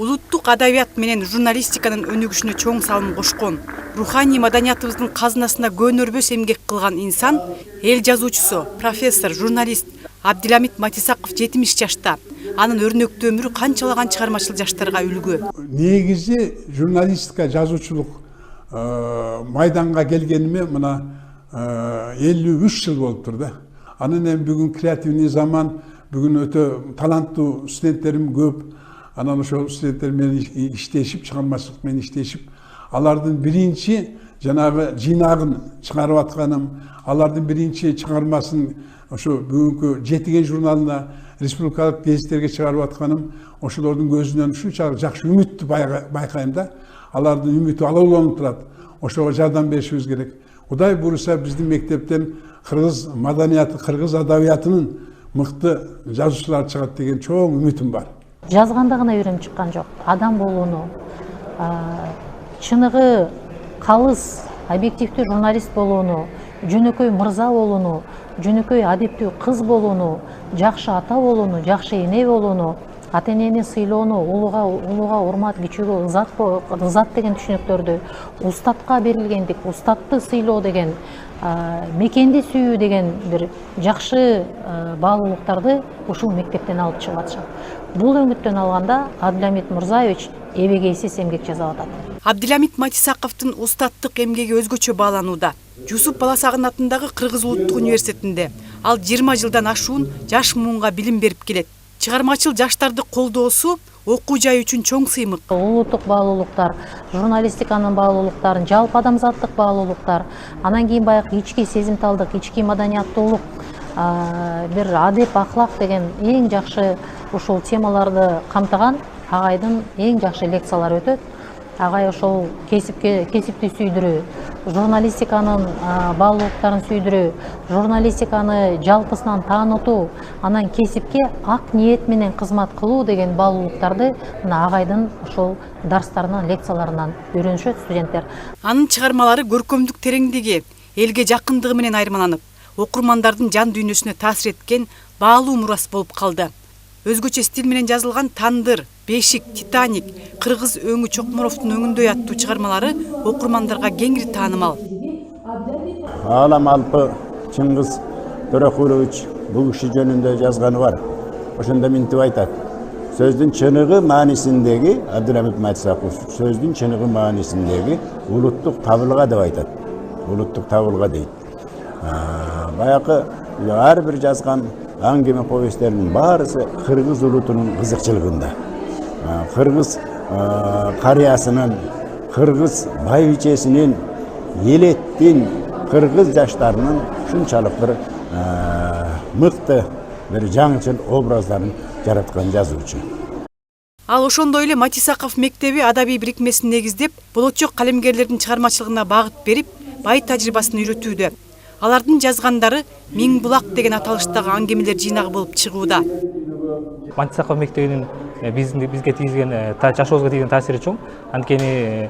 улуттук адабият менен журналистиканын өнүгүшүнө чоң салым кошкон, руханий маданиятыбыздын казынасына көөнөрбөс эмгек кылган инсан, эл жазуучусу, профессор, журналист Абдиламит Матисаков 70 жашта. Анын өрнөктүү өмүрү канчалаган чыгармачыл жаштарга үлгү. Негизи журналистика, жазуучулук майданга келгениме мына 53 жыл болуптур да. Анын эми бүгүн креативный заман, бүгүн өтө таланттуу студенттерим көп. Анан ошол студенттер менен иштешип, чыгармачылык менен иштешип, алардын биринчи жанагы жыйнагын чыгарып атканым, алардын биринчи чыгармасын ошо бүгүнкү Жетиген журналына, республикалык гезиттерге чыгарып атканым, ошолордун көзүнөн ушунчалык жакшы үмүттү байкайм да. Алардын үмүтү алауланып турат. Ошого жардам беришибиз керек. Кудай буюрса биздин мектептен кыргыз маданияты, кыргыз адабиятынын мыкты жазуучулар чыгат деген чоң үмүтүм бар. Жазганда гана үйрөнүп чыккан жок. Адам болууну, чыныгы калыс, объективдүү журналист болууну, жөнөкөй мырза болууну, жөнөкөй адептүү кыз болууну, жакшы ата болууну, жакшы эне болууну, ата энени сыйлоону, улууга урмат, кичүүгө ызат деген түшүнүктөрдү, устатка берилгендик, устатты сыйлоо деген, мекенди сүйүү деген бир жакшы баалуулуктарды ушул мектептен алып чыгып атышат. Бул өңүттөн алганда Абдиламит Мурзаевич эбегейсиз эмгек жасап атат. Абдиламит Матисаковдун устаттык эмгеги өзгөчө бааланууда. Жусуп Баласагын атындагы Кыргыз улуттук университетинде ал 20 жылдан ашуун жаш муунга билим берип келет. Чыгармачыл жаштарды колдоосу окуу жай үчүн чоң сыймык. Улуттук баалуулуктар, журналистиканын баалуулуктарын, жалпы адамзаттык баалуулуктар, анан кийин баягы ички сезимталдык, ички маданияттуулук, бир адеп, ахлак деген эң жакшы ушул темаларды камтыган агайдын эң жакшы лекциялары өтөт. Агай ошол кесипти сүйдүрүү, журналистиканын баалуулуктарын сүйдүрүү, журналистиканы жалпысынан таанытуу, анан кесипке ак ниет менен кызмат кылуу деген баалуулуктарды мына агайдын ошол дарстарынан, лекцияларынан үйрөнүшөт студенттер. Анын чыгармалары көркөмдүк тереңдиги, элге жакындыгы менен айырмаланып, окурмандардын жан дүйнөсүнө таасир эткен баалуу мурас болуп калды. Өзгөчө стиль менен жазылган Тандыр, Бешик, Титаник, Кыргыз өңү Чокмуровдун өңүндөй аттуу чыгармалары окурмандарга кеңири таанымал. Алам Алпы Чыңгыз Төрөкулович бул киши жөнүндө жазганы бар. Ошондо минтип айтат. Сөздүн чыныгы маанисиндеги, Абдиламит Матисаков сөздүн чыныгы маанисиндеги улуттук табылга деп айтат. Улуттук табылга дейт. Баягы ар бир жазган аңгеме повесттеринин баарысы кыргыз улутунун кызыкчылыгында. Кыргыз карыясынын, кыргыз байбичесинин, элеттин, кыргыз жаштарынын ушунчалык бир мыкты бир жаңычыл образдарын жараткан жазуучу. Ал ошондой эле Матисаков мектеби адабий бирикмесин негиздеп, болочок калемгерлердин чыгармачылыгына багыт берип, бай тажрыйбасын үйрөтүүдө. Алардын жазгандары Миң булак деген аталыштагы аңгемелер жыйнагы болуп чыгууда. Матисаков мектебинин бизге тийгизген, жашообузга тийгизген таасири чоң. Анткени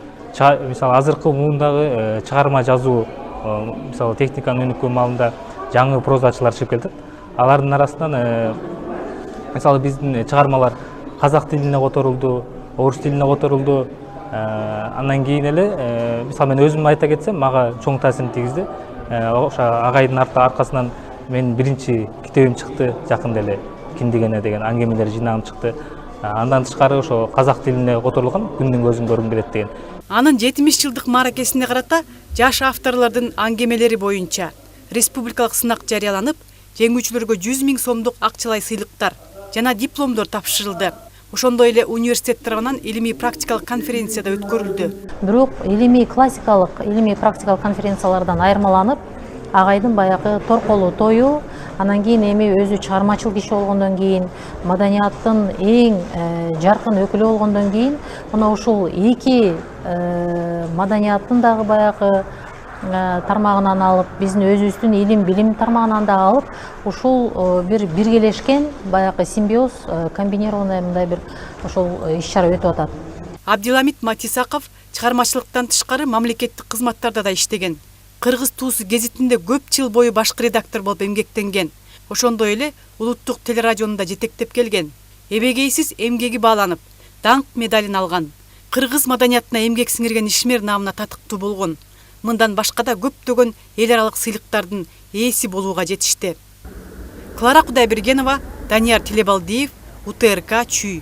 мисалы азыркы муундагы чыгарма жазуу, мисалы техниканын өнүккөн маалында жаңы прозачылар чыгып келет. Алардын арасынан мисалы биздин чыгармалар казак тилине которулду, орус тилине которулду. Андан кийин эле мисалы мен өзүм айта кетсем, мага чоң таасирин тийгизди. Ошо агайдын аркасынан мен биринчи китебим чыкты, жакында эле Киндигене деген аңгемелер жыйнагым чыкты. Андан тышкары ошо казак тилине которулган Күндүн көзүн көргүм келет деген. Анын 70 жылдык мааракесине карата жаш авторлордун аңгемелери боюнча республикалык сынак жарыяланып, жеңүүчүлөргө 100 000 сомдук акчалай сыйлыктар жана дипломдор тапшырылды. Ошондой эле университет тарабынан илимий практикалык конференция да өткөрүлдү. Бирок илимий классикалык, илимий практикалык конференциялардан айырмаланып, агайдын баягы торколуу тою, анан кийин эми өзү чыгармачыл киши болгондон кийин, маданияттын эң жаркын өкүлү болгондон кийин, мына ушул эки маданияттын дагы баягы тармагынан алып, биздин өзүбүздүн илим билим тармагынан да алып, ушул бир биргелешкен баягы симбиоз, комбинированный мындай бир ошол иш-чара өтүп атат. Абдиламит Матисаков чыгармачылыктан тышкары мамлекеттик кызматтарда да иштеген. Кыргыз Туусу гезитинде көп жыл бою башкы редактор болуп эмгектенген. Ошондой эле улуттук телерадионда жетектеп келген. Эбегейсиз эмгеги бааланып, даңк медалин алган. Кыргыз маданиятына эмгек сиңирген ишмер наамына татыктуу болгон. Мындан башка да көптөгөн эл аралык сыйлыктардын ээси болууга жетишти. Клара Кудайбергенова, Данияр Телебалдиев, УТРК Чүй.